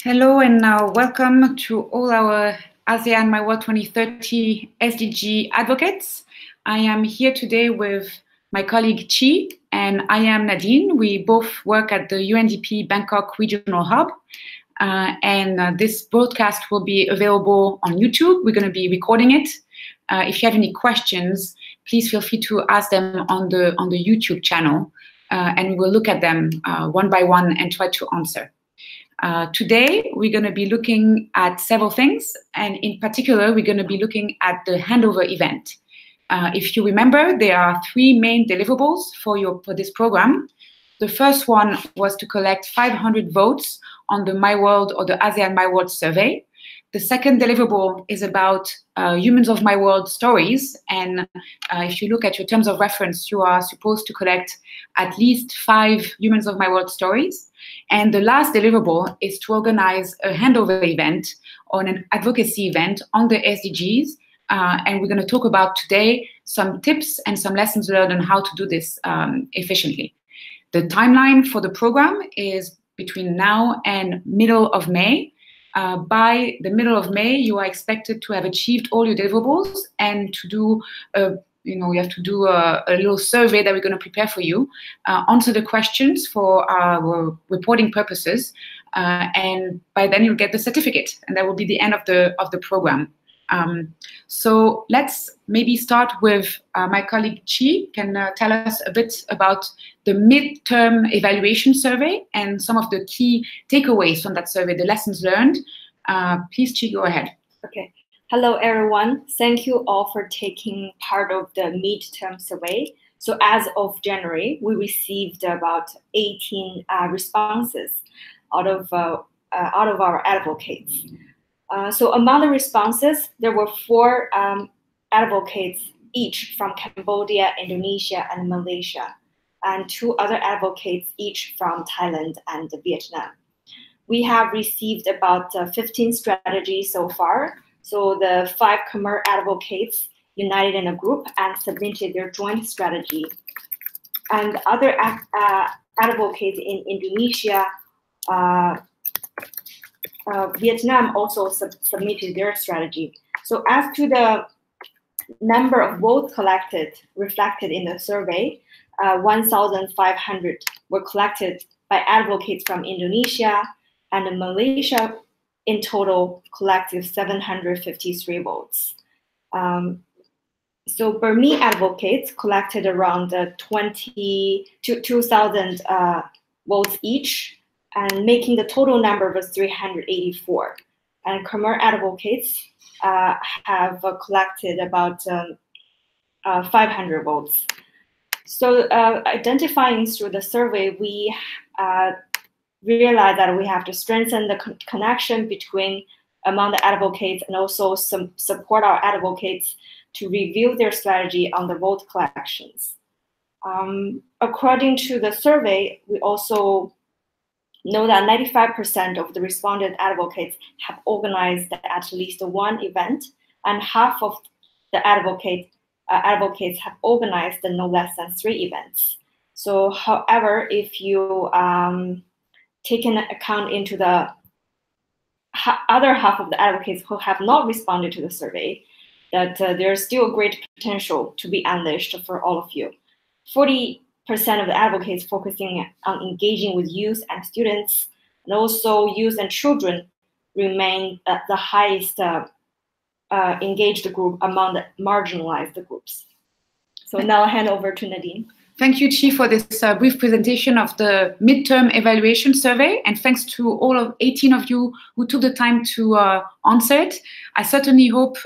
Hello and welcome to all our ASEAN My World 2030 SDG advocates. I am here today with my colleague Chi and I am Nadine. We both work at the UNDP Bangkok Regional Hub. This broadcast will be available on YouTube. We're going to be recording it. If you have any questions, please feel free to ask them on the YouTube channel, and we will look at them one by one and try to answer. Today, we're going to be looking at several things, and in particular, we're going to be looking at the handover event. If you remember, there are three main deliverables for this program. The first one was to collect 500 votes on the My World or the ASEAN My World survey. The second deliverable is about Humans of My World stories, and if you look at your terms of reference, you are supposed to collect at least 5 Humans of My World stories. And the last deliverable is to organize a handover event or an advocacy event on the SDGs, and we're going to talk about today some tips and some lessons learned on how to do this efficiently. The timeline for the program is between now and middle of May. By the middle of May, you are expected to have achieved all your deliverables and to do, you have to do a little survey that we're going to prepare for you, answer the questions for our reporting purposes, and by then you'll get the certificate, and that will be the end of the program. So let's maybe start with my colleague Chi can tell us a bit about the midterm evaluation survey and some of the key takeaways from that survey, the lessons learned. Please, Chi, go ahead. Okay. Hello, everyone. Thank you all for taking part of the midterm survey. So as of January, we received about 18 responses out of our advocates. So among the responses, there were 4 advocates each from Cambodia, Indonesia, and Malaysia, and 2 other advocates each from Thailand and Vietnam. We have received about 15 strategies so far. So the 5 Khmer advocates united in a group and submitted their joint strategy. And other advocates in Indonesia, Vietnam also submitted their strategy. So as to the number of votes collected reflected in the survey, 1,500 were collected by advocates from Indonesia, and Malaysia in total collected 753 votes. So Burmese advocates collected around 2,000 votes each, and making the total number was 384. And Khmer advocates have collected about 500 votes. So identifying through the survey, we realized that we have to strengthen the connection among the advocates and also support our advocates to review their strategy on the vote collections. According to the survey, we also know that 95% of the respondent advocates have organized at least one event, and half of the advocates have organized no less than 3 events. So, however, if you take an account into the other half of the advocates who have not responded to the survey, that there's still great potential to be unleashed for all of you. 40% of the advocates focusing on engaging with youth and students, and also youth and children remain the highest engaged group among the marginalized groups. So now I'll hand over to Nadine. Thank you, Chi, for this brief presentation of the midterm evaluation survey, and thanks to all of 18 of you who took the time to answer it. I certainly hope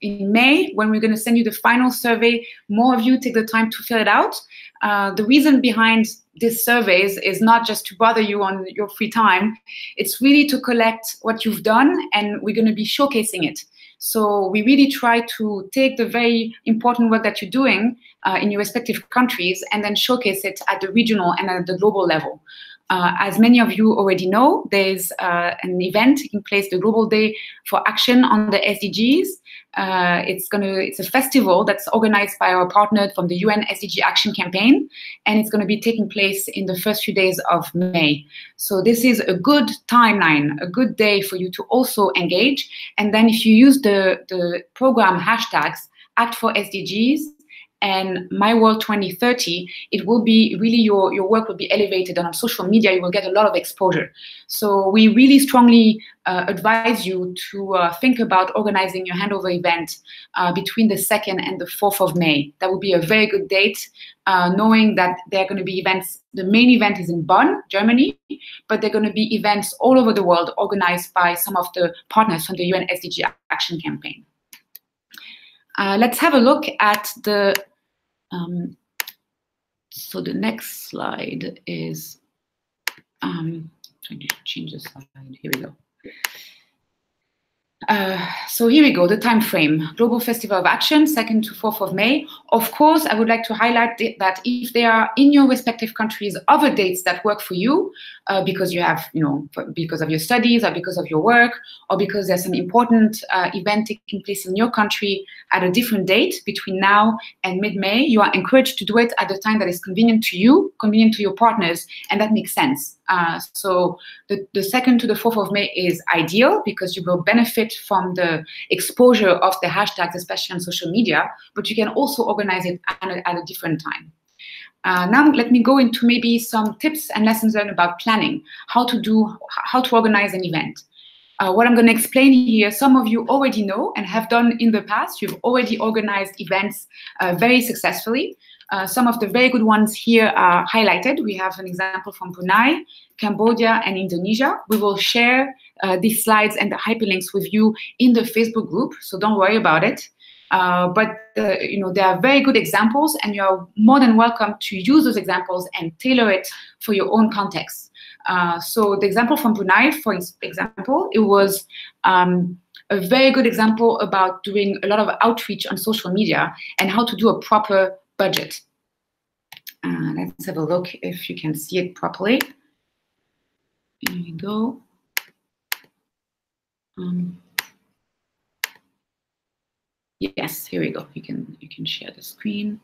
in May, when we're going to send you the final survey, more of you take the time to fill it out. The reason behind this survey is not just to bother you on your free time. It's really to collect what you've done, and we're going to be showcasing it. So we really try to take the very important work that you're doing in your respective countries and then showcase it at the regional and at the global level. As many of you already know, there's an event taking place, the Global Day for Action on the SDGs. It's a festival that's organized by our partner from the UN SDG Action Campaign, and it's going to be taking place in the first few days of May. So this is a good timeline, a good day for you to also engage. And then if you use the program hashtags Act for SDGs and My World 2030, it will be really your work will be elevated, and on social media you will get a lot of exposure. So we really strongly advise you to think about organizing your handover event between the 2nd and the 4th of May. That would be a very good date, knowing that there are going to be events. The main event is in Bonn, Germany, but there are going to be events all over the world organized by some of the partners from the UN SDG Action Campaign. Let's have a look at the so the next slide is, trying to change the slide, here we go. So here we go, the time frame. Global Festival of Action, 2nd to 4th of May. Of course, I would like to highlight that if there are in your respective countries other dates that work for you, because you have, because of your studies or because of your work, or because there's an important event taking place in your country at a different date between now and mid-May, you are encouraged to do it at the time that is convenient to you, convenient to your partners, and that makes sense. So the 2nd to the 4th of May is ideal because you will benefit from the exposure of the hashtags, especially on social media, but you can also organize it at a different time. Now let me go into maybe some tips and lessons learned about planning, how to organize an event. What I'm going to explain here, some of you already know and have done in the past. You've already organized events very successfully. Some of the very good ones here are highlighted. We have an example from Brunei, Cambodia, and Indonesia. We will share these slides and the hyperlinks with you in the Facebook group, so don't worry about it. But there are very good examples, and you're more than welcome to use those examples and tailor it for your own context. So the example from Brunei, for example, it was a very good example about doing a lot of outreach on social media and how to do a proper budget. Let's have a look if you can see it properly. Here we go. Yes, here we go. You can share the screen.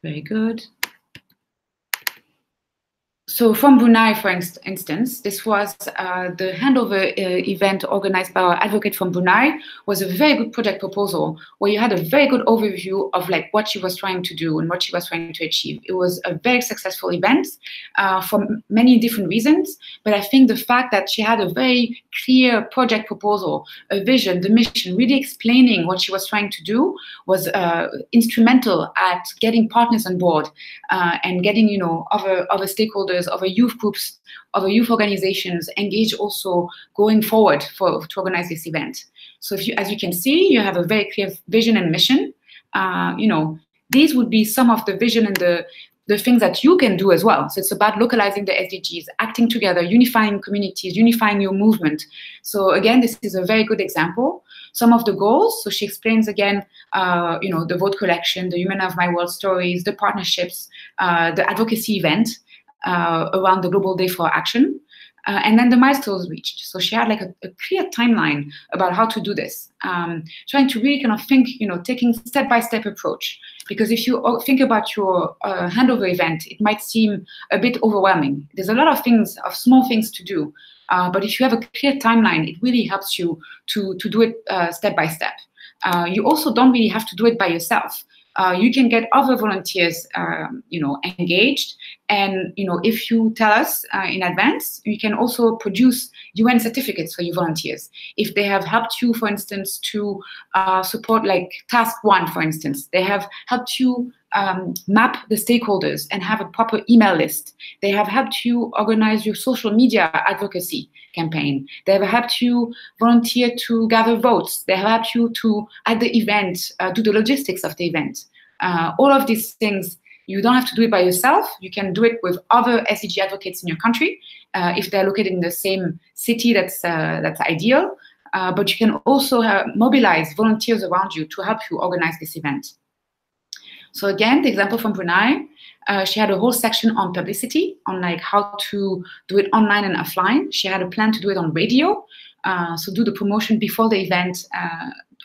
Very good. So from Brunei, for instance, this was the handover event organized by our advocate from Brunei. Was a very good project proposal where you had a very good overview of like what she was trying to do and what she was trying to achieve. It was a very successful event for many different reasons, but I think the fact that she had a very clear project proposal, a vision, the mission, really explaining what she was trying to do was instrumental at getting partners on board and getting other stakeholders, other youth groups, other youth organizations engaged also going forward to organize this event. So as you can see, you have a very clear vision and mission. These would be some of the vision and the things that you can do as well. So it's about localizing the SDGs, acting together, unifying communities, unifying your movement. So again, this is a very good example. Some of the goals, so she explains again, the vote collection, the Women of My World stories, the partnerships, the advocacy event around the Global Day for Action, and then the milestones reached. So she had like a clear timeline about how to do this, trying to really kind of think, taking step-by-step approach. Because if you think about your handover event, it might seem a bit overwhelming. There's a lot of things, of small things to do. But if you have a clear timeline, it really helps you to do it step by step. You also don't really have to do it by yourself. You can get other volunteers, engaged. And, if you tell us in advance, you can also produce UN certificates for your volunteers. If they have helped you, for instance, to support like task 1, for instance, they have helped you map the stakeholders and have a proper email list. They have helped you organize your social media advocacy campaign. They have helped you volunteer to gather votes. They have helped you to, at the event, do the logistics of the event. All of these things, you don't have to do it by yourself. You can do it with other SDG advocates in your country. If they're located in the same city, that's ideal. But you can also mobilize volunteers around you to help you organize this event. So again, the example from Brunei, she had a whole section on publicity, on like how to do it online and offline. She had a plan to do it on radio, so do the promotion before the event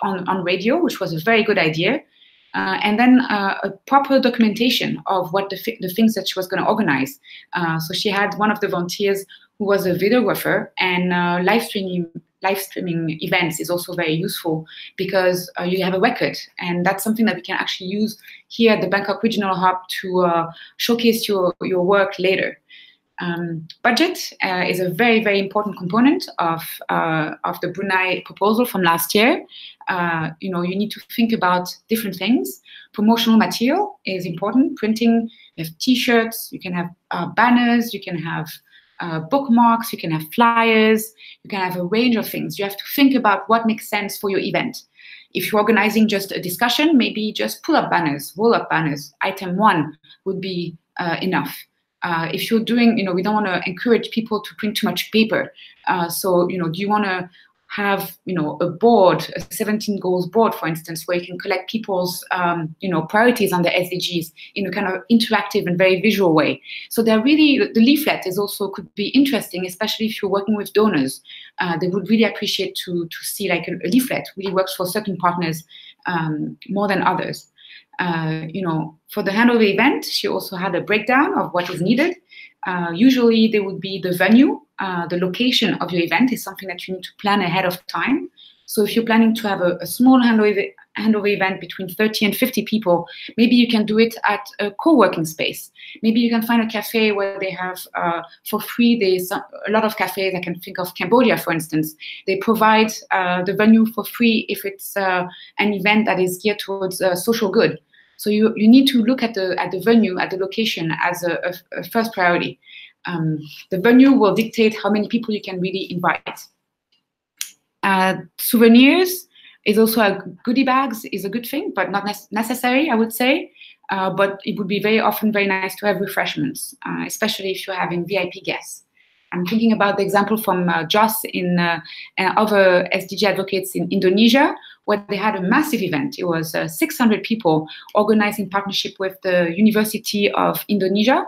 on radio, which was a very good idea. And then a proper documentation of what the things that she was going to organize. So she had one of the volunteers who was a videographer, and live streaming events is also very useful because you have a record, and that's something that we can actually use here at the Bangkok Regional Hub to showcase your work later. Budget is a very, very important component of the Brunei proposal from last year. You need to think about different things. Promotional material is important. Printing, you have T-shirts, you can have banners, you can have bookmarks, you can have flyers, you can have a range of things. You have to think about what makes sense for your event. If you're organizing just a discussion, maybe just pull up banners, roll up banners. Item 1 would be enough. If you're doing, we don't want to encourage people to print too much paper. So, do you want to have, a board, a 17 goals board, for instance, where you can collect people's, priorities on the SDGs in a kind of interactive and very visual way. So they're really, the leaflet could be interesting, especially if you're working with donors. They would really appreciate to see like a leaflet really works for certain partners more than others. For the handover event, she also had a breakdown of what is needed. Usually there would be the venue, the location of your event is something that you need to plan ahead of time. So if you're planning to have a small handover event between 30 and 50 people, maybe you can do it at a co-working space. Maybe you can find a cafe where they have, for free, there's a lot of cafes, I can think of Cambodia, for instance. They provide the venue for free if it's an event that is geared towards social good. So you need to look at the venue, at the location as a first priority. The venue will dictate how many people you can really invite. Souvenirs is also goodie bags is a good thing, but not necessary, I would say. But it would be very often very nice to have refreshments, especially if you're having VIP guests. I'm thinking about the example from Joss and other SDG advocates in Indonesia, where they had a massive event. It was 600 people organized in partnership with the University of Indonesia.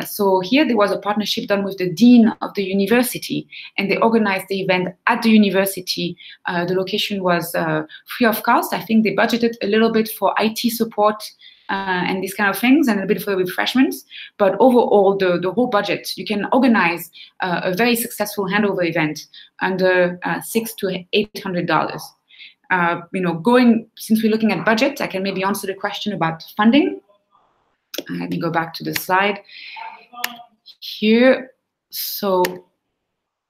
So here there was a partnership done with the dean of the university, and they organized the event at the university. The location was free of cost. I think they budgeted a little bit for IT support and these kind of things, and a bit for refreshments. But overall, the whole budget, you can organize a very successful handover event under $600 to $800. Since we're looking at budget, I can maybe answer the question about funding. Let me go back to the slide here. So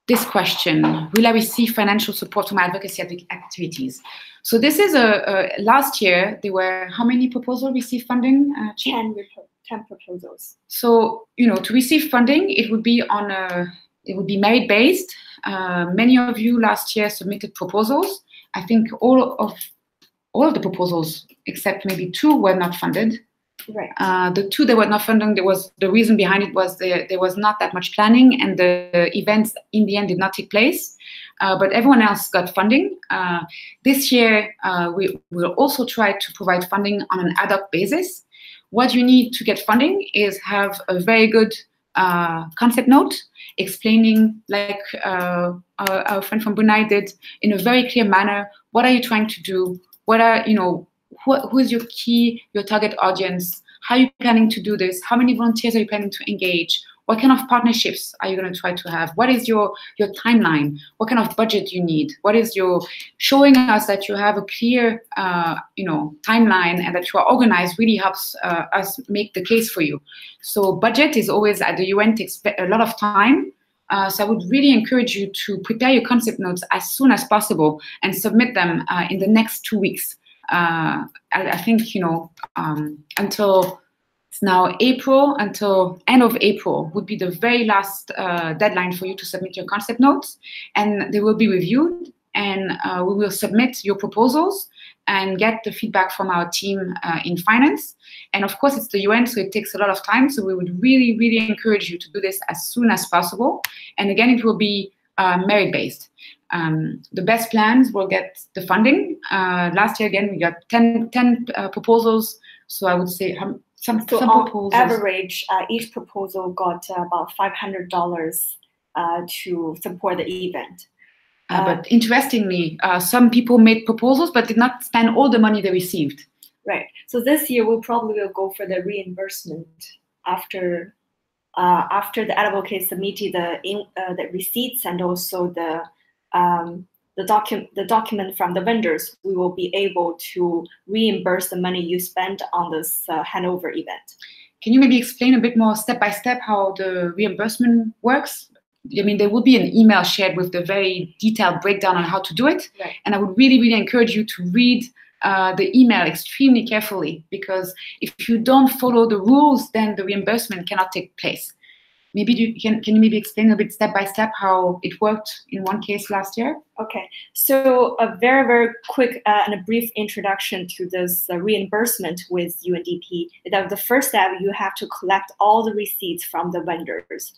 this question, will I receive financial support for my advocacy activities? So this is last year, there were how many proposals received funding? 10 proposals. So, to receive funding, it would be merit-based. Many of you last year submitted proposals. I think all of the proposals, except maybe 2, were not funded. Right. The 2 that were not funded, the reason behind it was there was not that much planning, and the events in the end did not take place. But everyone else got funding. This year, we will also try to provide funding on an ad hoc basis. What you need to get funding is have a very good concept note explaining, like our friend from Brunei did, in a very clear manner, what are you trying to do? What are, who is your target audience? How are you planning to do this? How many volunteers are you planning to engage? What kind of partnerships are you going to try to have? What is your timeline? What kind of budget you need? What is showing us that you have a clear, timeline, and that you are organized really helps us make the case for you. So budget is always at the UN takes a lot of time. So I would really encourage you to prepare your concept notes as soon as possible and submit them in the next 2 weeks. I think, until it's now April, until end of April would be the very last deadline for you to submit your concept notes, and they will be reviewed, and we will submit your proposals and get the feedback from our team in finance. And of course, it's the UN, so it takes a lot of time. So we would really, really encourage you to do this as soon as possible. And again, it will be merit-based. The best plans will get the funding. Last year, again, we got 10 proposals. So I would say Some on proposals. average, each proposal got about $500 to support the event. But interestingly, some people made proposals but did not spend all the money they received. Right. So this year we probably will go for the reimbursement after the advocate submitted the receipts and also the document from the vendors. We will be able to reimburse the money you spent on this handover event. Can you maybe explain a bit more step by step how the reimbursement works? I mean, there will be an email shared with the very detailed breakdown on how to do it. Right. And I would really, really encourage you to read the email extremely carefully, because if you don't follow the rules, then the reimbursement cannot take place. Maybe can you maybe explain a bit step by step how it worked in one case last year? Okay, so a very, very quick and a brief introduction to this reimbursement with UNDP. The first step, you have to collect all the receipts from the vendors.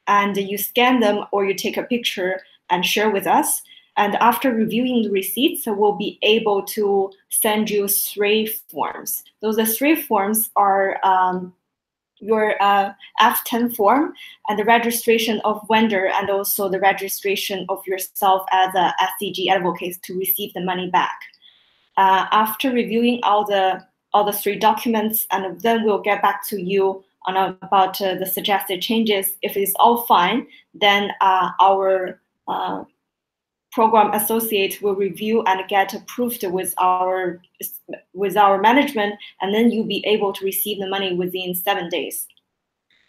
And you scan them or you take a picture and share with us. And after reviewing the receipts, we'll be able to send you 3 forms. Those 3 forms are your F10 form and the registration of vendor and also the registration of yourself as a SDG advocate to receive the money back. After reviewing all the 3 documents, and then we'll get back to you on about the suggested changes. If it's all fine, then our program associate will review and get approved with our management, and then you'll be able to receive the money within 7 days.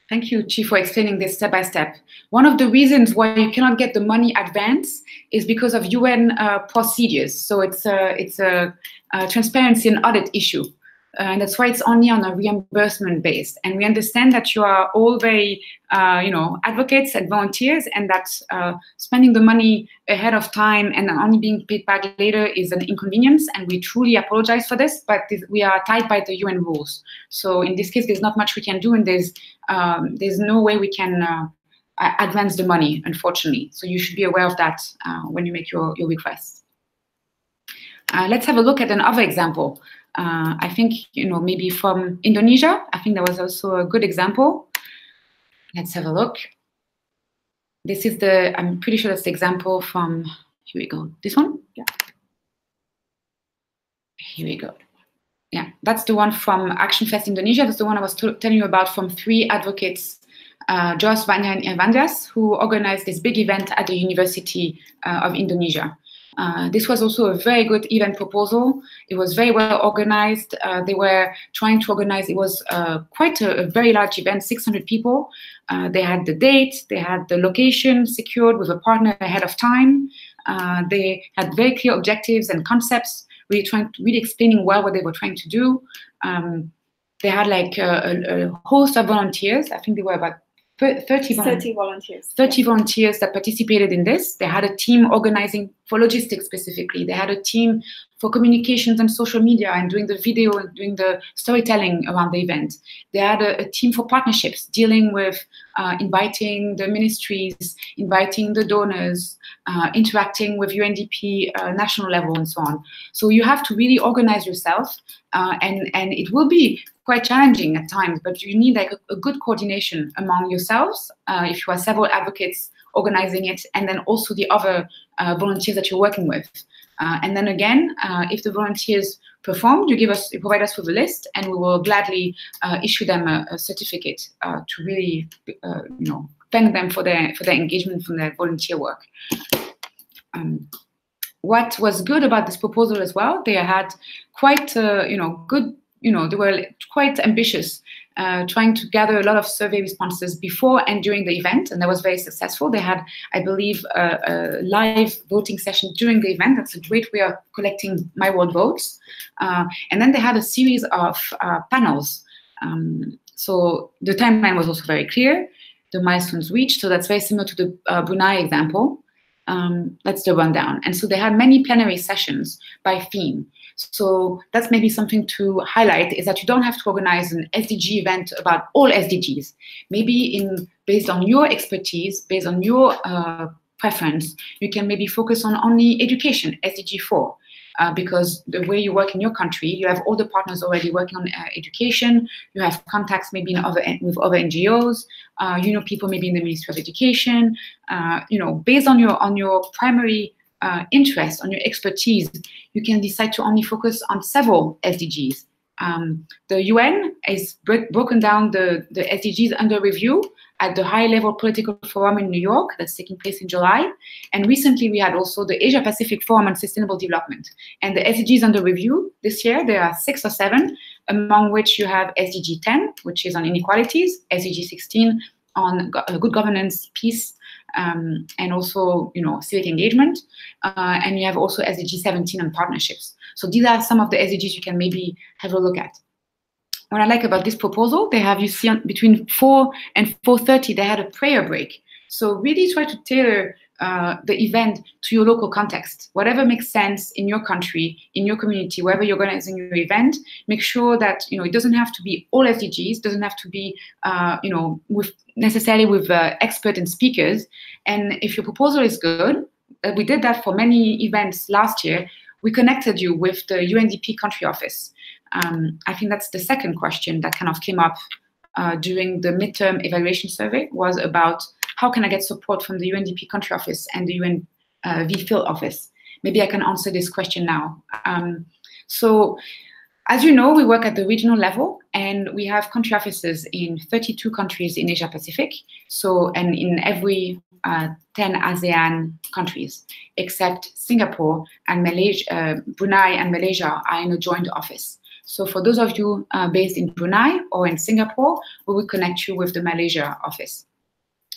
Thank you, Chief, for explaining this step by step. One of the reasons why you cannot get the money advance is because of UN procedures. So it's a transparency and audit issue. And that's why it's only on a reimbursement base. And we understand that you are all very, advocates and volunteers, and that spending the money ahead of time and only being paid back later is an inconvenience. And we truly apologize for this, but we are tied by the UN rules. So in this case, there's not much we can do, and there's no way we can advance the money, unfortunately. So you should be aware of that when you make your request. Let's have a look at another example. I think, maybe from Indonesia. I think that was also a good example. Let's have a look. This is I'm pretty sure that's the example from, here we go, this one? Yeah. Here we go. Yeah, that's the one from Action Fest Indonesia. That's the one I was telling you about from 3 advocates, Jos, Vanya, and Evandias, who organized this big event at the University of Indonesia. This was also a very good event proposal. It was very well organized. They were trying to organize, it was quite a very large event, 600 people. They had the date, they had the location secured with a partner ahead of time. They had very clear objectives and concepts, really explaining well what they were trying to do. They had like a host of volunteers. I think they were about 30 volunteers. 30 volunteers that participated in this. They had a team organizing for logistics specifically. They had a team for communications and social media and doing the video and doing the storytelling around the event. They had a team for partnerships, dealing with inviting the ministries, inviting the donors, interacting with UNDP national level and so on. So you have to really organize yourself, and it will be quite challenging at times, but you need like a good coordination among yourselves, if you are several advocates organizing it, and then also the other volunteers that you're working with. And then again, if the volunteers perform, you provide us with a list, and we will gladly issue them a certificate to really, thank them for their engagement from their volunteer work. What was good about this proposal as well, they had quite, good. They were quite ambitious, trying to gather a lot of survey responses before and during the event, and that was very successful. They had, I believe, a live voting session during the event. That's a great way of collecting my world votes. And then they had a series of panels. So the timeline was also very clear, the milestones reached, so that's very similar to the Brunei example. That's the rundown. And so they had many plenary sessions by theme. So that's maybe something to highlight, is that you don't have to organize an SDG event about all SDGs. Maybe based on your expertise, based on your preference, you can maybe focus on only education, SDG 4. because the way you work in your country, you have all the partners already working on education. You have contacts maybe with other NGOs. You know people maybe in the Ministry of Education. You know, based on your primary interest, on your expertise, you can decide to only focus on several SDGs. The UN is broken down the SDGs under review at the high-level political forum in New York that's taking place in July. And recently we had also the Asia-Pacific Forum on Sustainable Development. And the SDGs under review this year, there are 6 or 7, among which you have SDG 10, which is on inequalities, SDG 16 on good governance, peace, and also, you know, civic engagement. And you have also SDG 17 on partnerships. So these are some of the SDGs you can maybe have a look at. What I like about this proposal, they have, you see, between 4 and 4:30, they had a prayer break. So really try to tailor the event to your local context. Whatever makes sense in your country, in your community, wherever you're organizing your event, make sure that, you know, it doesn't have to be all SDGs, doesn't have to be, you know, necessarily with experts and speakers. And if your proposal is good, we did that for many events last year, we connected you with the UNDP country office. I think that's the second question that kind of came up during the midterm evaluation survey, was about how can I get support from the UNDP country office and the UNV field office? Maybe I can answer this question now. So, as you know, we work at the regional level, and we have country offices in 32 countries in Asia Pacific. So, and in every 10 ASEAN countries, except Singapore and Malaysia, Brunei and Malaysia are in a joint office. So for those of you based in Brunei or in Singapore, we will connect you with the Malaysia office,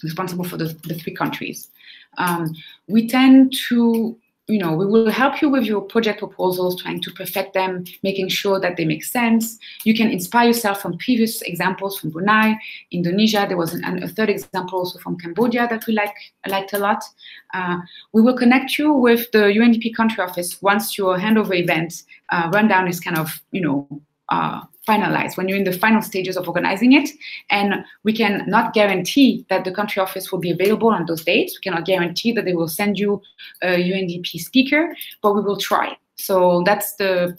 responsible for the 3 countries. We tend to, you know, we will help you with your project proposals, trying to perfect them, making sure that they make sense. You can inspire yourself from previous examples from Brunei, Indonesia. There was a third example also from Cambodia that we liked a lot. We will connect you with the UNDP country office once your handover event rundown is kind of, you know, finalized, when you're in the final stages of organizing it. And we can not guarantee that the country office will be available on those dates. We cannot guarantee that they will send you a UNDP speaker, but we will try. So that's the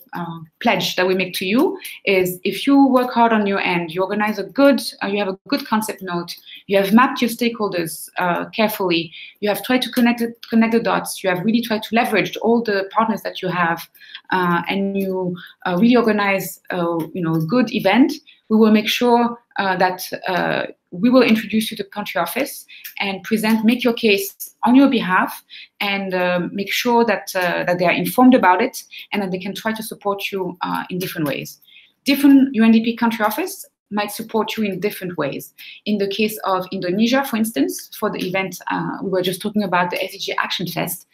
pledge that we make to you, is if you work hard on your end, you organize you have a good concept note, you have mapped your stakeholders carefully, you have tried to connect the dots, you have really tried to leverage all the partners that you have, and you really organize you know, a good event, we will make sure that we will introduce you to the country office and make your case on your behalf, and make sure that that they are informed about it, and that they can try to support you in different ways. Different UNDP country office might support you in different ways. In the case of Indonesia, for instance, for the event we were just talking about, the SDG Action Fest,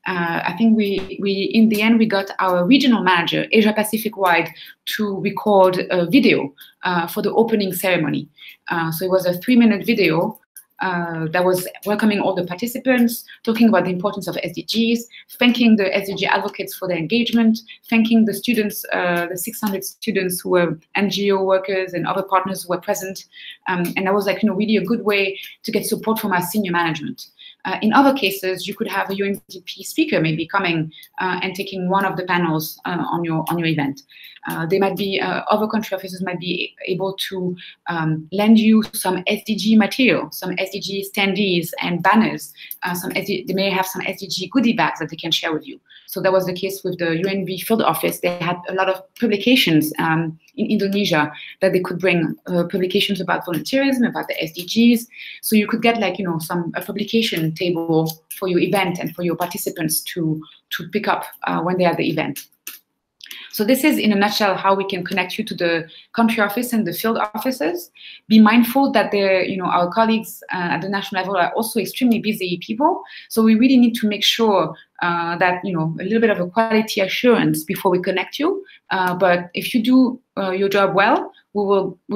I think we in the end we got our regional manager, Asia Pacific wide, to record a video for the opening ceremony. So it was a 3-minute video that was welcoming all the participants, talking about the importance of SDGs, thanking the SDG advocates for their engagement, thanking the students, the 600 students who were NGO workers and other partners who were present. And that was, like, you know, really a good way to get support from our senior management. In other cases, you could have a UNDP speaker maybe coming and taking one of the panels on your event. They might be, other country officers might be able to lend you some SDG material, some SDG standees and banners. They may have some SDG goodie bags that they can share with you. So that was the case with the UNV field office. They had a lot of publications in Indonesia that they could bring, publications about volunteerism, about the SDGs. So you could get, like, you know, a publication table for your event and for your participants to pick up when they are at the event. So this is, in a nutshell, how we can connect you to the country office and the field offices. Be mindful that our colleagues at the national level are also extremely busy people. So we really need to make sure that, you know, a little bit of a quality assurance before we connect you. But if you do your job well, we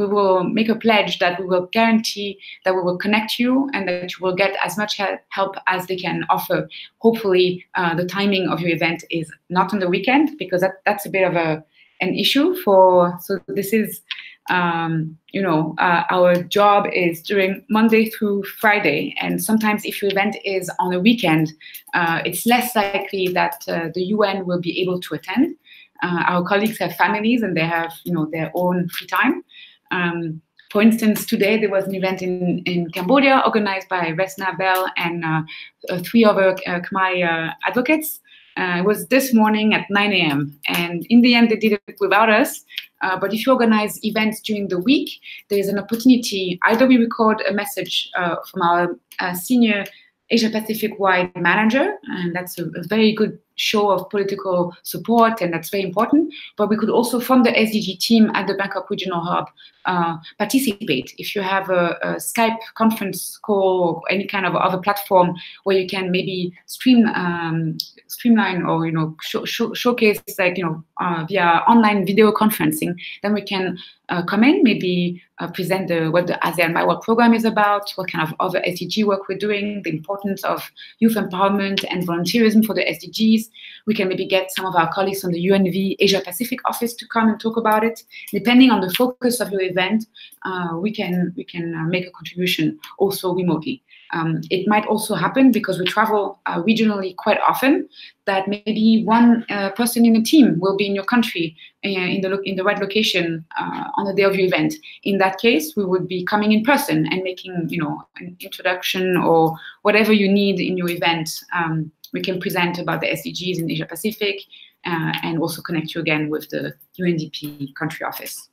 will make a pledge that we will guarantee that we will connect you and that you will get as much help as they can offer. Hopefully, the timing of your event is not on the weekend, because that's a bit of an issue for. So this is our job is during Monday through Friday, and sometimes if your event is on a weekend, it's less likely that the UN will be able to attend. Our colleagues have families and they have their own free time. For instance, today there was an event in Cambodia organized by Resna Bell and 3 other Khmer advocates. It was this morning at 9 a.m. And in the end, they did it without us. But if you organize events during the week, there's an opportunity. Either we record a message from our senior Asia-Pacific-wide manager, and that's a very good show of political support, and that's very important. But we could also, from the SDG team at the Bangkok Regional Hub, participate. If you have a Skype conference call or any kind of other platform where you can maybe streamline or showcase via online video conferencing, then we can come in, maybe present what the ASEAN My Work program is about, what kind of other SDG work we're doing, the importance of youth empowerment and volunteerism for the SDGs. We can maybe get some of our colleagues from the UNV Asia Pacific office to come and talk about it. Depending on the focus of your event, we can make a contribution also remotely. It might also happen, because we travel regionally quite often, that maybe one person in the team will be in your country in the right location on the day of your event. In that case, we would be coming in person and making an introduction or whatever you need in your event. We can present about the SDGs in Asia Pacific and also connect you again with the UNDP country office.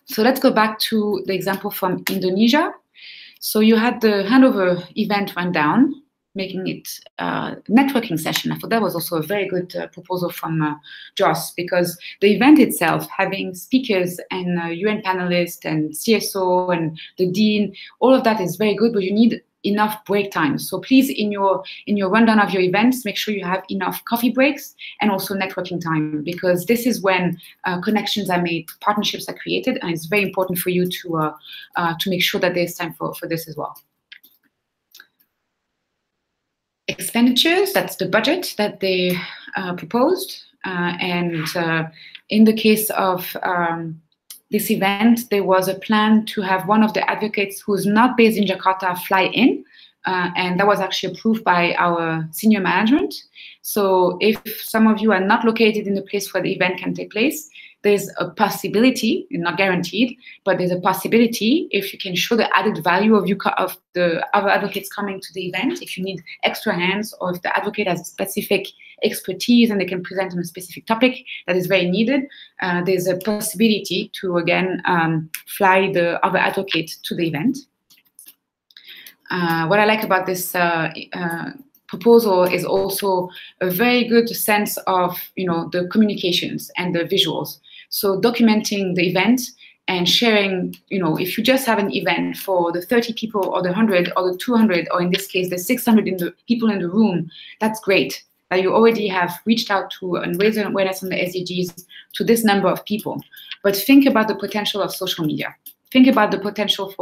So let's go back to the example from Indonesia. So you had the handover event run down, making it a networking session. I thought that was also a very good proposal from Joss, because the event itself, having speakers and UN panelists and CSO and the dean, all of that is very good, but you need enough break time. So please, in your rundown of your events, make sure you have enough coffee breaks and also networking time, because this is when connections are made, partnerships are created, and it's very important for you to make sure that there's time for this as well. Expenditures, that's the budget that they proposed. And in the case of this event, there was a plan to have one of the advocates who's not based in Jakarta fly in, and that was actually approved by our senior management. So if some of you are not located in the place where the event can take place, there's a possibility, not guaranteed, but there's a possibility, if you can show the added value of the other advocates coming to the event, if you need extra hands, or if the advocate has specific expertise and they can present on a specific topic that is very needed, there's a possibility to, again, fly the other advocate to the event. What I like about this proposal is also a very good sense of the communications and the visuals. So documenting the event and sharing, if you just have an event for the 30 people or the 100 or the 200, or in this case, the 600 people in the room, that's great. That you already have reached out to and raised awareness on the SDGs to this number of people. But think about the potential of social media. Think about the potential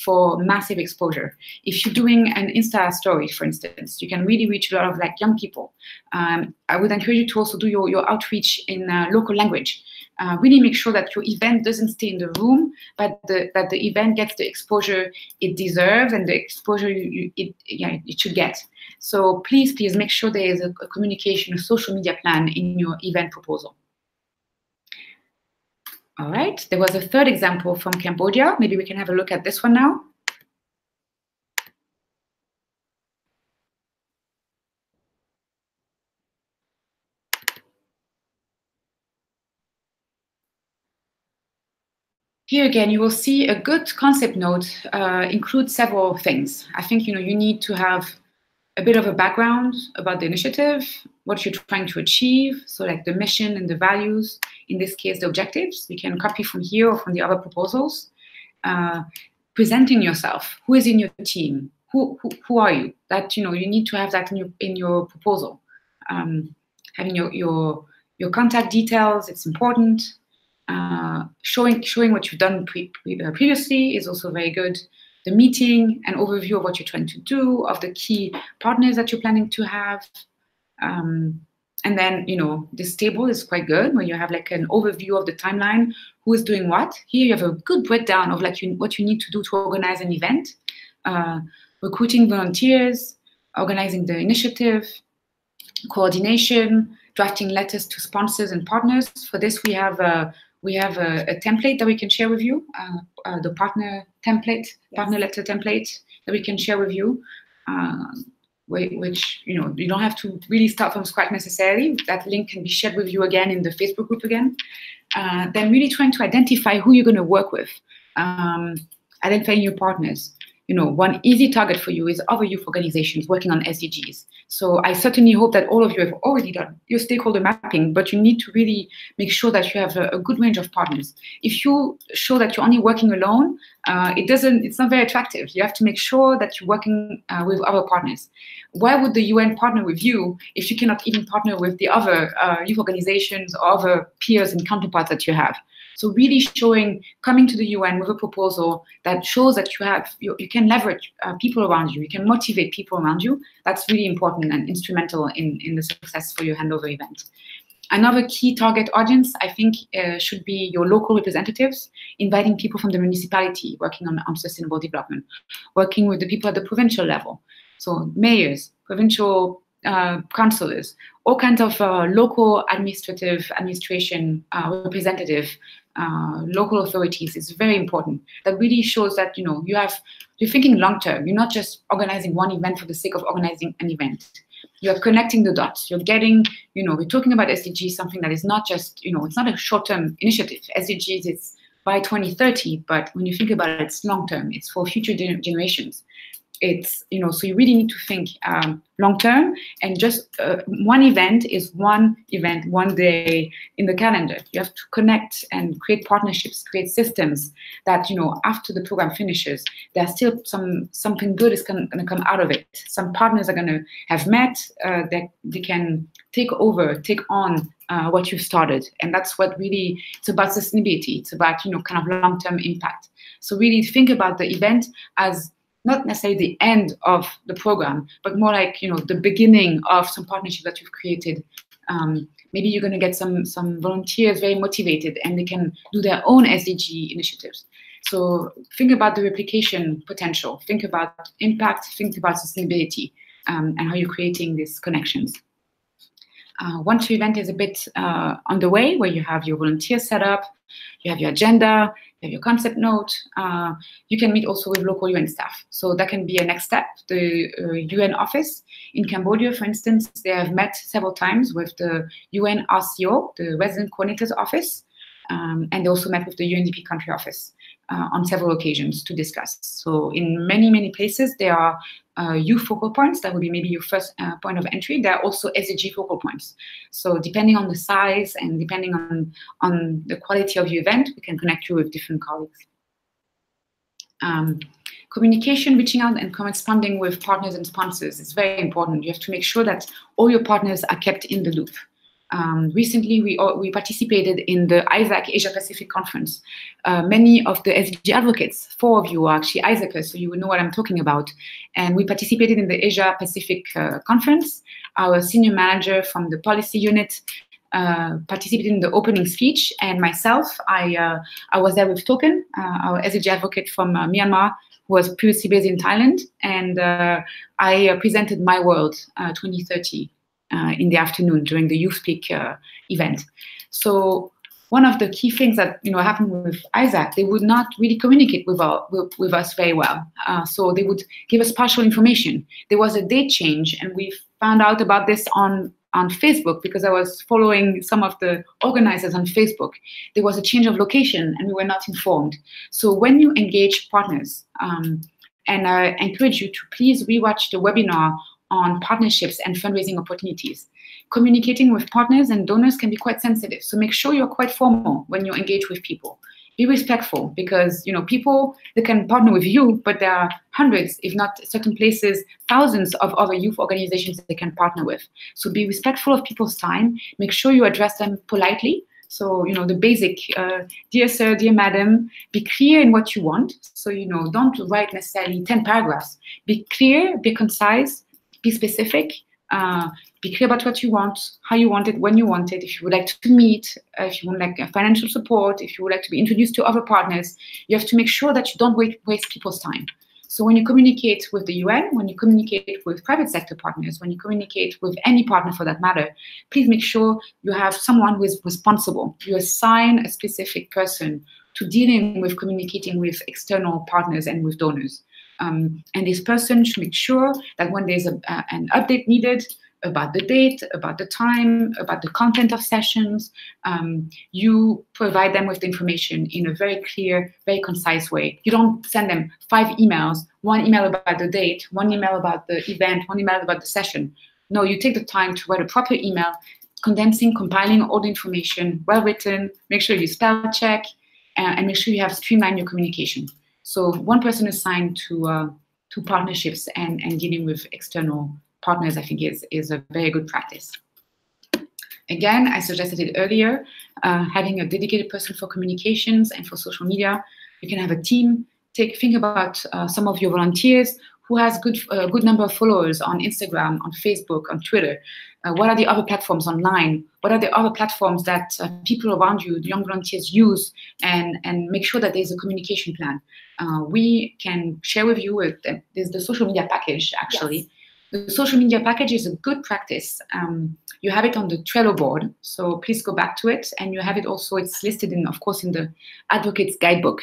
for massive exposure. If you're doing an Insta story, for instance, you can really reach a lot of young people. I would encourage you to also do your outreach in local language. Really make sure that your event doesn't stay in the room, but that the event gets the exposure it deserves and the exposure it should get. So please make sure there is a communication, a social media plan in your event proposal. All right, there was a third example from Cambodia. Maybe we can have a look at this one now. Here again, you will see a good concept note includes several things. I think you need to have a bit of a background about the initiative, what you're trying to achieve, so like the mission and the values, in this case, the objectives. You can copy from here or from the other proposals. Presenting yourself, who is in your team, who are you? That you need to have that in your proposal. Having your contact details, it's important. Showing what you've done previously is also very good. The meeting, an overview of what you're trying to do, of the key partners that you're planning to have, and And then, this table is quite good where you have like an overview of the timeline, who is doing what. Here you have a good breakdown of like what you need to do to organize an event, recruiting volunteers, organizing the initiative, coordination, drafting letters to sponsors and partners. For this, we have a template that we can share with you, the partner template, partner letter template that we can share with you. Which you don't have to really start from scratch necessarily. That link can be shared with you again in the Facebook group again. Then really trying to identify who you're going to work with, identifying your partners. One easy target for you is other youth organizations working on SDGs. So I certainly hope that all of you have already done your stakeholder mapping, but you need to really make sure that you have a good range of partners. If you show that you're only working alone, it's not very attractive. You have to make sure that you're working with other partners. Why would the UN partner with you if you cannot even partner with the other youth organizations or other peers and counterparts that you have? So really coming to the UN with a proposal that shows that you can leverage people around you, you can motivate people around you. That's really important and instrumental in the success for your handover event. Another key target audience, I think, should be your local representatives, inviting people from the municipality working on sustainable development, working with the people at the provincial level. So mayors, provincial councillors, all kinds of local administration representative, local authorities is very important. That really shows that you're thinking long term. You're not just organizing one event for the sake of organizing an event. You're connecting the dots. You're getting, we're talking about SDGs, something that is not just, it's not a short-term initiative. SDGs, it's by 2030, but when you think about it, it's long-term. It's for future generations. It's, so you really need to think long-term, and just one event is one event, one day in the calendar. You have to connect and create partnerships, create systems that, after the program finishes, there's still something good is going to come out of it. Some partners are going to have met, that they can take on what you've started. And that's what really, it's about sustainability. It's about, kind of long-term impact. So really think about the event as not necessarily the end of the program, but more like, the beginning of some partnership that you've created. Maybe you're going to get some volunteers very motivated and they can do their own SDG initiatives. So think about the replication potential, think about impact, think about sustainability, and how you're creating these connections. Once your event is a bit on the way, where you have your volunteer set up, you have your agenda, you have your concept note, you can meet also with local UN staff. So that can be a next step. The UN office in Cambodia, for instance, they have met several times with the UN RCO, the Resident Coordinator's Office, and they also met with the UNDP country office on several occasions to discuss. So in many, many places, there are youth focal points. That would be maybe your first point of entry. There are also SDG focal points. So depending on the size and depending on the quality of your event, we can connect you with different colleagues. Communication, reaching out and corresponding with partners and sponsors is very important. You have to make sure that all your partners are kept in the loop. Recently, we participated in the ASEAN Asia Pacific Conference. Many of the SDG advocates, 4 of you are actually ASEANers, so you will know what I'm talking about. And we participated in the Asia Pacific Conference. Our senior manager from the policy unit participated in the opening speech, and myself, I was there with Token, our SDG advocate from Myanmar, who was previously based in Thailand, and I presented My World 2030. In the afternoon during the Youth Speak event. So one of the key things that happened with Isaac, they would not really communicate with us very well. So they would give us partial information. There was a date change, and we found out about this on Facebook because I was following some of the organizers on Facebook. There was a change of location, and we were not informed. So when you engage partners, and I encourage you to please rewatch the webinar on partnerships and fundraising opportunities. Communicating with partners and donors can be quite sensitive, so make sure you're quite formal when you engage with people. Be respectful, because people, they can partner with you, but there are hundreds, if not certain places, thousands of other youth organizations they can partner with. So be respectful of people's time, make sure you address them politely. So, the basic, dear sir, dear madam, be clear in what you want. So, don't write necessarily 10 paragraphs. Be clear, be concise, be specific, Be clear about what you want, how you want it, when you want it. If you would like to meet, if you would like financial support, if you would like to be introduced to other partners, you have to make sure that you don't waste people's time. So when you communicate with the UN, when you communicate with private sector partners, when you communicate with any partner for that matter, please make sure you have someone who is responsible. You assign a specific person to dealing with communicating with external partners and with donors. And this person should make sure that when there's an update needed about the date, about the time, about the content of sessions, you provide them with the information in a very clear, very concise way. You don't send them 5 emails, 1 email about the date, 1 email about the event, 1 email about the session. No, you take the time to write a proper email, condensing, compiling all the information, well written, make sure you spell check, and make sure you have streamlined your communication. So one person assigned to partnerships and dealing with external partners, I think is a very good practice. Again, I suggested it earlier, having a dedicated person for communications and for social media. You can have a team. Think about some of your volunteers who has a good number of followers on Instagram, on Facebook, on Twitter. What are the other platforms online? What are the other platforms that people around you, the young volunteers, use, and make sure that there's a communication plan. We can share with you, there's the social media package, actually. Yes. The social media package is a good practice. You have it on the Trello board, so please go back to it. And you have it also, it's listed in, of course, in the Advocates Guidebook,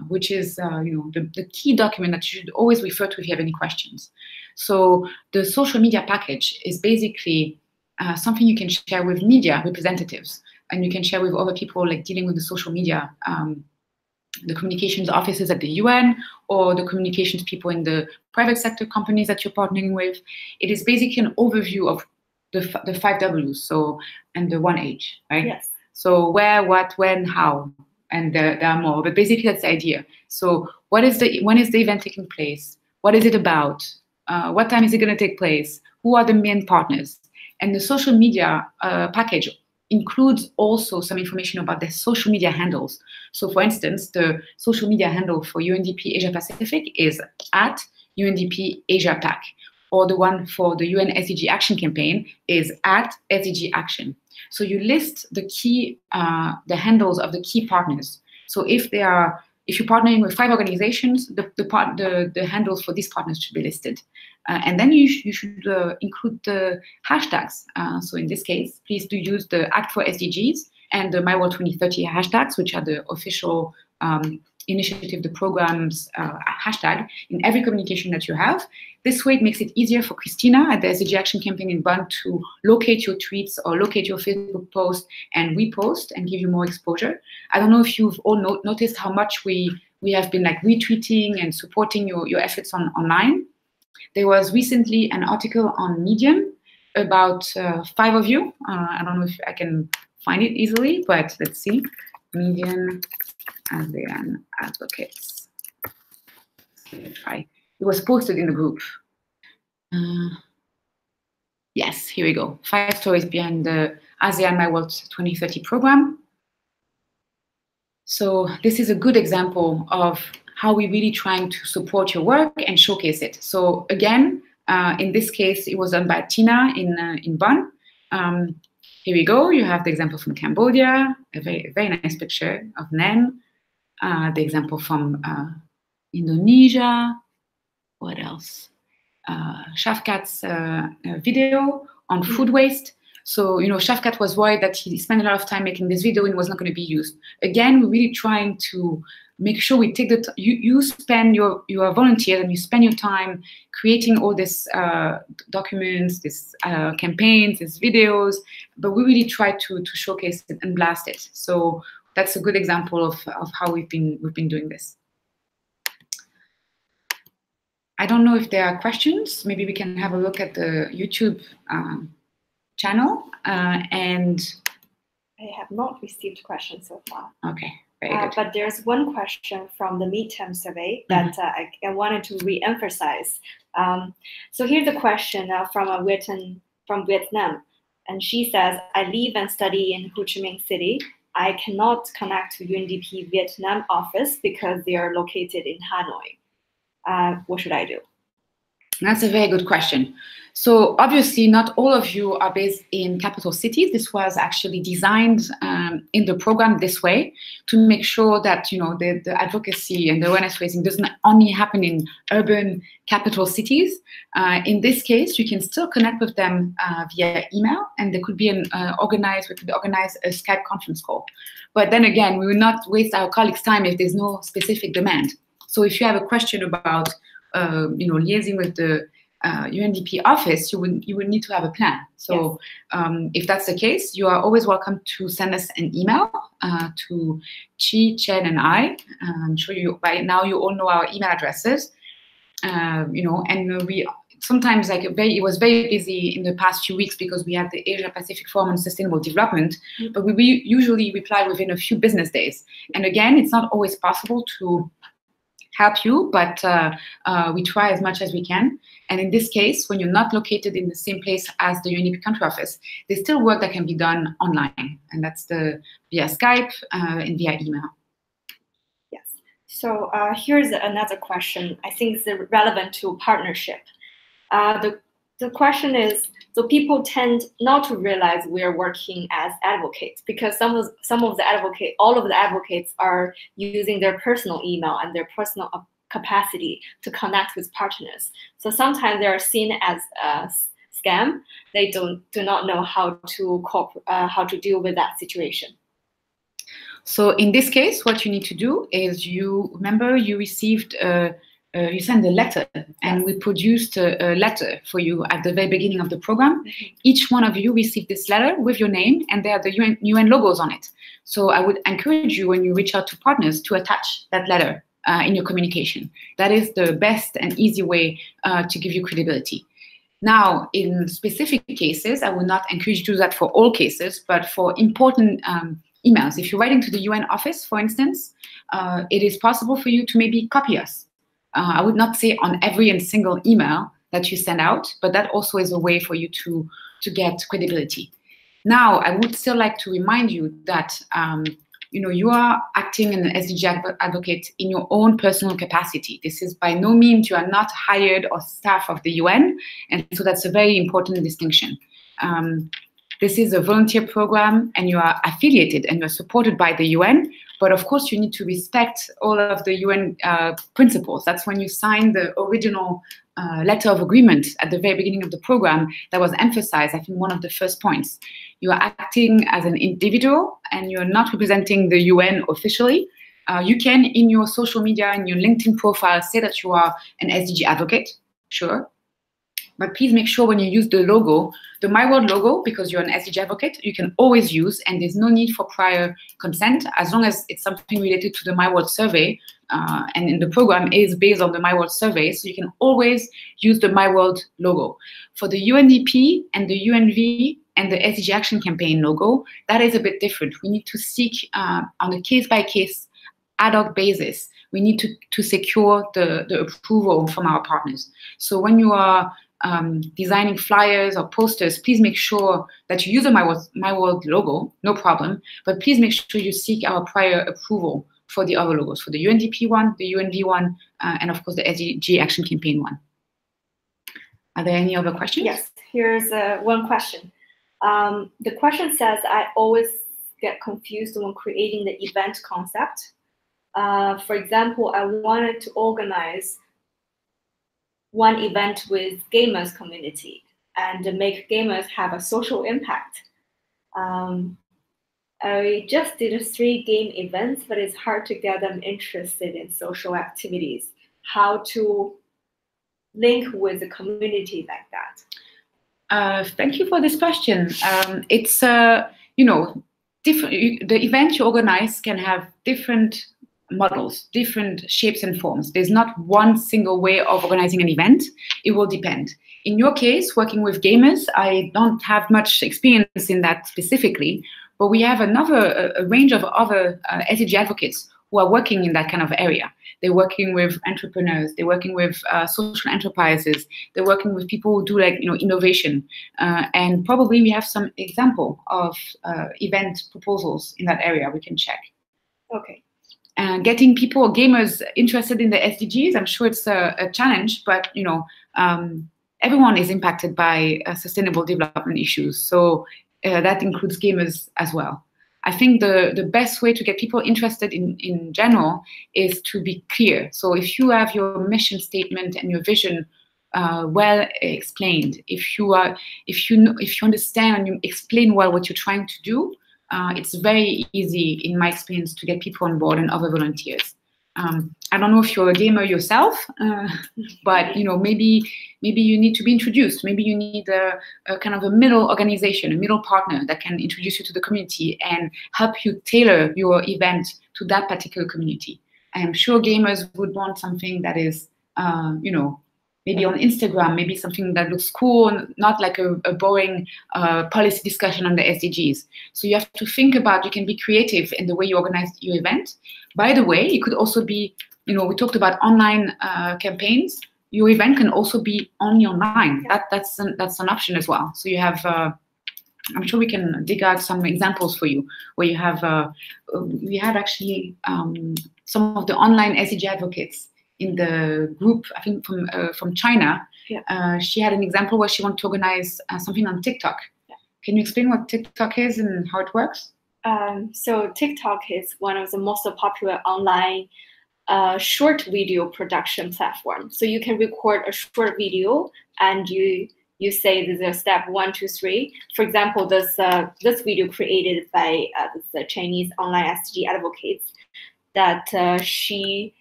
which is the key document that you should always refer to if you have any questions. So the social media package is basically something you can share with media representatives, and you can share with other people like dealing with the social media, the communications offices at the UN, or the communications people in the private sector companies that you're partnering with. It is basically an overview of the 5 W's, so, and the 1 H, right? Yes. So where, what, when, how, and there are more, but basically that's the idea. So when is the event taking place? What is it about? What time is it going to take place? Who are the main partners? And the social media package includes also some information about the social media handles. So for instance, the social media handle for UNDP Asia Pacific is at UNDP Asia Pac, or the one for the UN SDG Action Campaign is at SDG Action. So you list the key, the handles of the key partners. So if you're partnering with 5 organizations, the handles for these partners should be listed. And then you should include the hashtags. So in this case, please do use the Act for SDGs and the My World 2030 hashtags, which are the official initiative, the program's hashtag in every communication that you have. This way it makes it easier for Christina at the SDG Action Campaign in Bonn to locate your tweets or locate your Facebook post and repost and give you more exposure. I don't know if you've all noticed how much we have been like retweeting and supporting your efforts online. There was recently an article on Medium about 5 of you. I don't know if I can find it easily, but let's see. Medium ASEAN Advocates. Try. It was posted in the group. Yes, here we go. 5 stories behind the ASEAN My World 2030 program. So this is a good example of how we're really trying to support your work and showcase it. So again, in this case, it was done by Tina in Bonn. Here we go. You have the example from Cambodia, a very nice picture of Nen. The example from Indonesia. What else? Shafkat's video on food waste. So, Shafkat was worried that he spent a lot of time making this video and it was not going to be used. Again, we're really trying to make sure we take the you spend you are volunteers and you spend your time creating all this documents, this campaigns, these videos, but we really try to showcase it and blast it. So that's a good example of how we've been doing this. I don't know if there are questions. Maybe we can have a look at the YouTube channel. And I have not received questions so far. Okay, very good. But there's one question from the midterm survey that I wanted to re-emphasize. So here's a question from Vietnam. And she says, I live and study in Ho Chi Minh City. I cannot connect to UNDP Vietnam office because they are located in Hanoi. What should I do? That's a very good question. So obviously, not all of you are based in capital cities. This was actually designed in the program this way to make sure that the advocacy and the awareness raising doesn't only happen in urban capital cities. In this case, you can still connect with them via email, and there could be we could organize a Skype conference call. But then again, we will not waste our colleagues' time if there's no specific demand. So if you have a question about liaising with the UNDP office, you would need to have a plan. So yes. If that's the case, you are always welcome to send us an email to Chi, Chen, and I. I'm sure by now you all know our email addresses. And we sometimes it was very busy in the past few weeks because we had the Asia Pacific Forum on Sustainable Development, but we usually reply within a few business days. And again, it's not always possible to help you, but we try as much as we can. And in this case, when you're not located in the same place as the UNDP country office, there's still work that can be done online, and that's via Skype and via email. Yes. So here's another question. I think it's relevant to partnership. The question is, so people tend not to realize we're working as advocates because all of the advocates are using their personal email and their personal capacity to connect with partners. So sometimes they are seen as a scam. They do not know how to deal with that situation. So in this case, what you need to do is you received you sent a letter, and we produced a letter for you at the very beginning of the program. Mm-hmm. Each one of you received this letter with your name, and there are the UN logos on it. So I would encourage you, when you reach out to partners, to attach that letter in your communication. That is the best and easy way to give you credibility. Now, in specific cases, I would not encourage you to do that for all cases, but for important emails. If you're writing to the UN office, for instance, it is possible for you to maybe copy us. I would not say on every and single email that you send out, but that also is a way for you to get credibility. Now, I would still like to remind you that you are acting as an SDG advocate in your own personal capacity. This is by no means, you are not hired or staff of the UN, and so that's a very important distinction. This is a volunteer program, and you are affiliated and you're supported by the UN. But of course, you need to respect all of the UN principles. That's when you sign the original letter of agreement at the very beginning of the program that was emphasized, I think, one of the first points. You are acting as an individual and you're not representing the UN officially. You can, in your social media and your LinkedIn profile, say that you are an SDG advocate, sure. But please make sure when you use the logo, the My World logo, because you're an SDG advocate, you can always use, and there's no need for prior consent, as long as it's something related to the My World survey, and in the program is based on the My World survey, so you can always use the My World logo. For the UNDP and the UNV and the SDG Action Campaign logo, that is a bit different. We need to seek on a case-by-case ad hoc basis. We need to secure the approval from our partners. So when you are designing flyers or posters, please make sure that you use the My World logo, no problem, but please make sure you seek our prior approval for the other logos, for the UNDP one, the UNV one, and of course the SDG Action Campaign one. Are there any other questions? Yes, here's one question. The question says, I always get confused when creating the event concept. For example, I wanted to organize one event with gamers community and make gamers have a social impact. I just did 3 game events, but it's hard to get them interested in social activities. How to link with the community like that? Thank you for this question. It's different. The event you organize can have different models, different shapes and forms. There's not one single way of organizing an event. It will depend. In your case, working with gamers, I don't have much experience in that specifically, but we have a range of other SDG advocates who are working in that kind of area. They're working with entrepreneurs, they're working with social enterprises, they're working with people who do innovation. And probably we have some example of event proposals in that area we can check. Okay. Getting people, gamers, interested in the SDGs, I'm sure it's a challenge, but everyone is impacted by sustainable development issues. So that includes gamers as well. I think the best way to get people interested in general is to be clear. So if you have your mission statement and your vision well explained, if you understand and you explain well what you're trying to do, it's very easy, in my experience, to get people on board and other volunteers. I don't know if you're a gamer yourself, but maybe you need to be introduced. Maybe you need a kind of a middle organization, a middle partner that can introduce you to the community and help you tailor your event to that particular community. I am sure gamers would want something that is, maybe on Instagram, maybe something that looks cool, not like a boring policy discussion on the SDGs. So you have to think about, you can be creative in the way you organize your event. By the way, it could also be, we talked about online campaigns. Your event can also be online. That's an option as well. So you have, I'm sure we can dig out some examples for you, where you have, we had actually some of the online SDG advocates in the group, I think from China. Yeah. She had an example where she wanted to organize something on TikTok. Yeah. Can you explain what TikTok is and how it works? So TikTok is one of the most popular online short video production platform. So you can record a short video and you say this is step 1, 2, 3. For example, this video created by the Chinese online SDG advocates, that she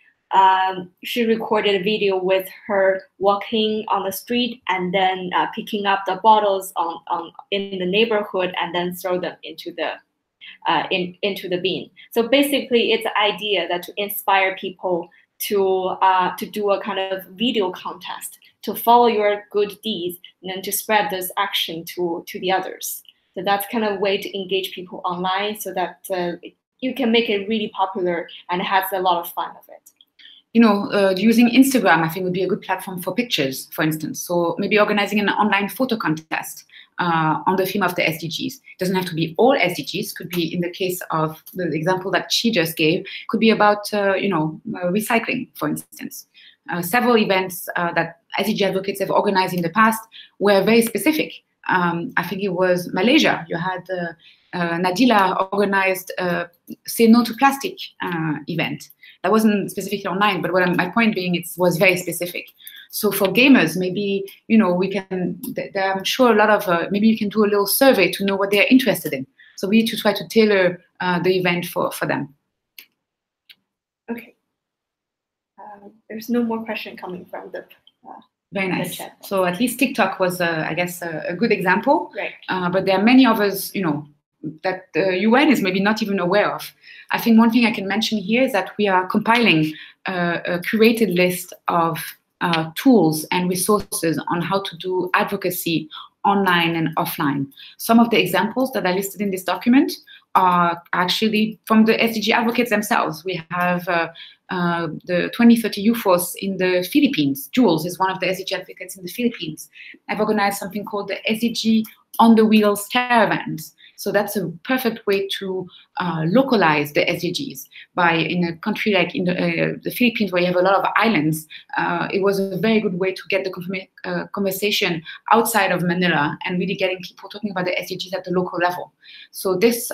recorded a video with her walking on the street and then picking up the bottles in the neighborhood and then throw them into the bin. So basically, it's an idea that to inspire people to do a kind of video contest, to follow your good deeds, and then to spread this action to the others. So that's kind of a way to engage people online, so that you can make it really popular and has a lot of fun of it. Using Instagram, I think, would be a good platform for pictures, for instance. So maybe organizing an online photo contest on the theme of the SDGs. It doesn't have to be all SDGs. Could be, in the case of the example that she just gave, could be about, recycling, for instance. Several events that SDG advocates have organized in the past were very specific. I think it was Malaysia. You had Nadila organized Say No to Plastic event. That wasn't specifically online, but my point being, it was very specific. So for gamers, maybe, we can, I'm sure a lot of, maybe you can do a little survey to know what they're interested in. So we need to try to tailor the event for them. Okay. There's no more question coming from the very nice. Chat. So at least TikTok was, I guess, a good example. Right. But there are many others, that the UN is maybe not even aware of. I think one thing I can mention here is that we are compiling a curated list of tools and resources on how to do advocacy online and offline. Some of the examples that are listed in this document are actually from the SDG advocates themselves. We have the 2030 Youth Force in the Philippines. Jules is one of the SDG advocates in the Philippines. I've organized something called the SDG on the Wheels caravans. So that's a perfect way to localize the SDGs. In a country like in the Philippines, where you have a lot of islands, it was a very good way to get the conversation outside of Manila and really getting people talking about the SDGs at the local level. So this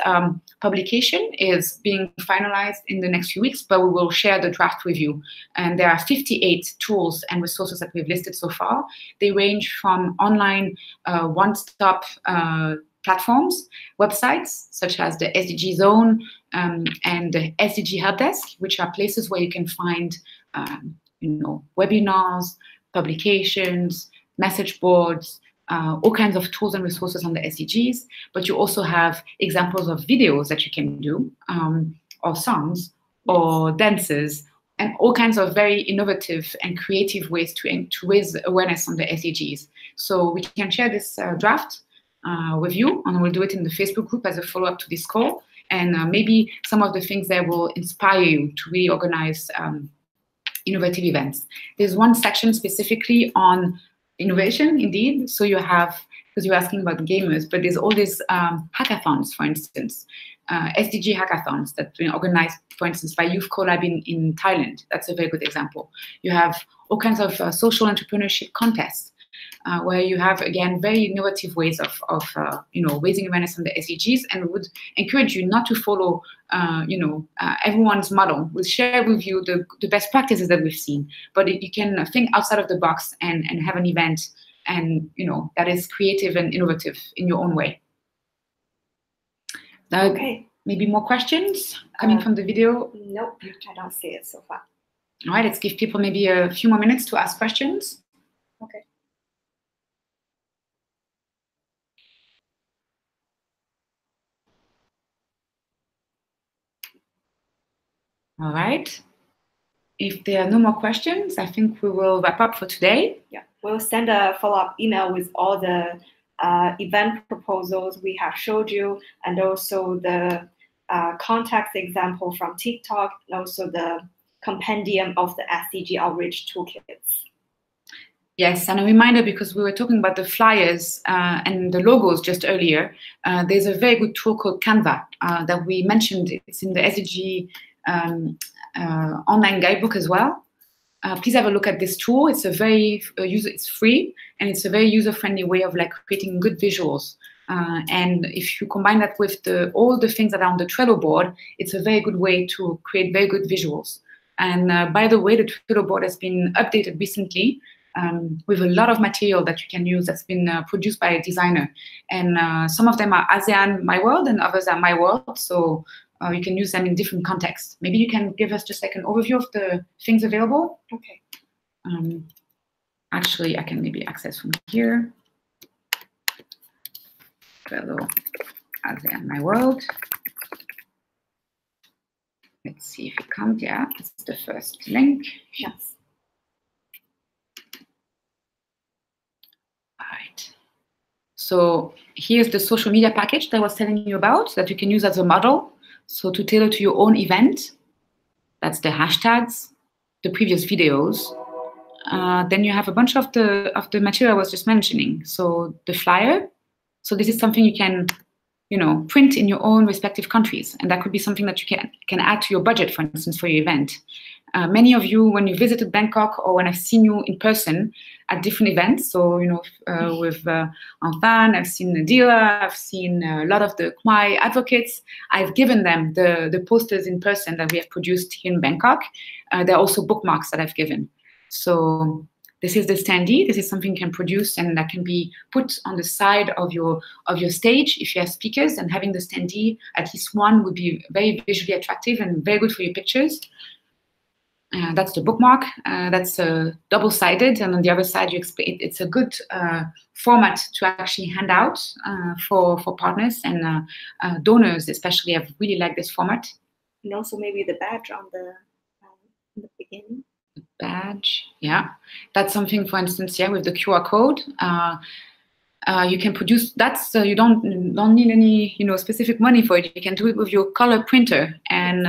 publication is being finalized in the next few weeks, but we will share the draft with you. And there are 58 tools and resources that we've listed so far. They range from online one-stop platforms, websites such as the SDG Zone and the SDG Help Desk, which are places where you can find, webinars, publications, message boards, all kinds of tools and resources on the SDGs. But you also have examples of videos that you can do, or songs, or dances, and all kinds of very innovative and creative ways to raise awareness on the SDGs. So we can share this draft with you, and we'll do it in the Facebook group as a follow-up to this call. And maybe some of the things there will inspire you to really organize innovative events. There's one section specifically on innovation, indeed. So you have, because you're asking about gamers, but there's all these hackathons, for instance, SDG hackathons that are organized, for instance, by Youth Collab in Thailand. That's a very good example. You have all kinds of social entrepreneurship contests. where you have, again, very innovative ways of raising awareness on the SDGs, and we would encourage you not to follow, everyone's model. We'll share with you the best practices that we've seen, but you can think outside of the box and have an event, and that is creative and innovative in your own way. Okay. Maybe more questions coming from the video? Nope, I don't see it so far. All right, let's give people maybe a few more minutes to ask questions. Okay. All right. If there are no more questions, I think we will wrap up for today. Yeah, we'll send a follow-up email with all the event proposals we have showed you, and also the context example from TikTok, and also the compendium of the SDG outreach toolkits. Yes, and a reminder, because we were talking about the flyers and the logos just earlier, there's a very good tool called Canva that we mentioned. It's in the SDG online guidebook as well. Please have a look at this tool. It's a very it's free, and it's a very user-friendly way of creating good visuals. And if you combine that with all the things that are on the Trello board, it's a very good way to create very good visuals. And by the way, the Trello board has been updated recently with a lot of material that you can use that's been produced by a designer. And some of them are ASEAN My World, and others are My World. So you can use them in different contexts. Maybe you can give us just an overview of the things available. Okay. Actually, I can maybe access from here. Trello, ASEAN My World. Let's see if it comes. Yeah, it's the first link. Yes. All right. So here's the social media package that I was telling you about that you can use as a model. So to tailor to your own event, that's the hashtags, the previous videos. Then you have a bunch of the material I was just mentioning. So the flyer. So this is something you can, print in your own respective countries, and that could be something that you can add to your budget, for instance, for your event. Many of you, when you visited Bangkok, or when I've seen you in person at different events, so with Anthan, I've seen Nadira, I've seen a lot of the Khmer advocates. I've given them the posters in person that we have produced here in Bangkok. There are also bookmarks that I've given. So this is the standee. This is something you can produce, and that can be put on the side of your stage if you have speakers. And having the standee, at least one, would be very visually attractive and very good for your pictures. That's the bookmark. That's double-sided, and on the other side, it's a good format to actually hand out for partners and donors, especially. I've really liked this format. And also maybe the badge on in the beginning. Badge, yeah, that's something, for instance, with the QR code. You can produce that, so you don't need any specific money for it. You can do it with your color printer, and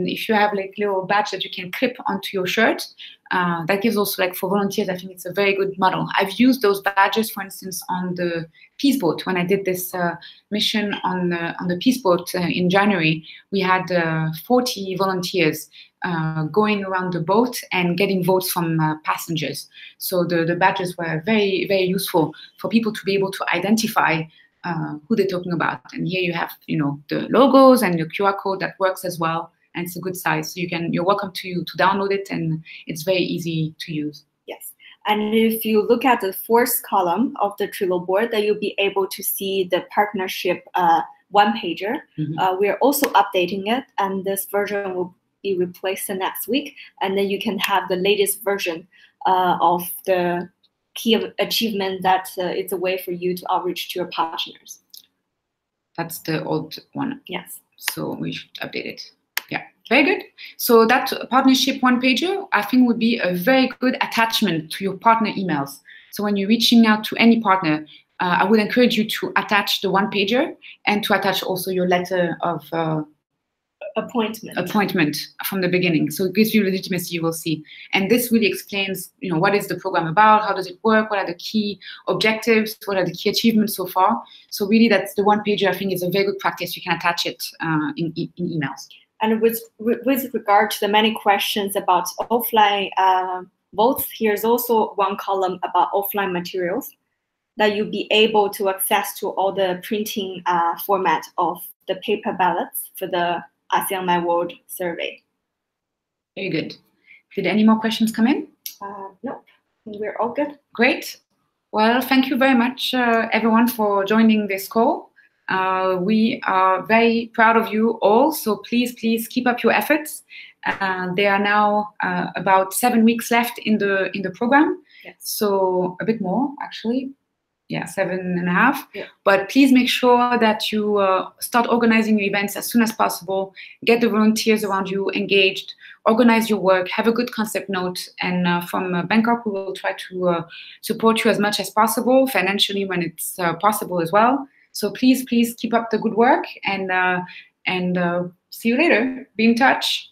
if you have little badge that you can clip onto your shirt, that gives also for volunteers. I think it's a very good model. I've used those badges, for instance, on the Peace Boat. When I did this mission on the Peace Boat in January, we had 40 volunteers going around the boat and getting votes from passengers. So the badges were very, very useful for people to be able to identify who they're talking about. And here you have, the logos and the QR code that works as well. And it's a good size. So you're welcome to download it, and it's very easy to use. Yes. And if you look at the fourth column of the Trello board, then you'll be able to see the partnership one-pager. Mm-hmm. We are also updating it, and this version will be replaced next week. And then you can have the latest version of the key achievement that it's a way for you to outreach to your partners. That's the old one. Yes. So we should update it. Yeah, very good. So that partnership one-pager, I think, would be a very good attachment to your partner emails. So when you're reaching out to any partner, I would encourage you to attach the one-pager and to attach also your letter of appointment from the beginning. So it gives you legitimacy, you will see. And this really explains, what is the program about, how does it work, what are the key objectives, what are the key achievements so far. So really, that's the one-pager, I think, is a very good practice. You can attach it in emails. And with regard to the many questions about offline votes, here's also one column about offline materials that you'll be able to access to all the printing format of the paper ballots for the ASEAN My World survey. Very good. Did any more questions come in? Nope, we're all good. Great. Well, thank you very much, everyone, for joining this call. We are very proud of you all, so please keep up your efforts. There are now about 7 weeks left in the program, yes. So a bit more actually. Yeah, 7.5. Yeah. But please make sure that you start organizing your events as soon as possible. Get the volunteers around you engaged. Organize your work. Have a good concept note. And from Bangkok, we will try to support you as much as possible, financially when it's possible as well. So please keep up the good work and see you later. Be in touch.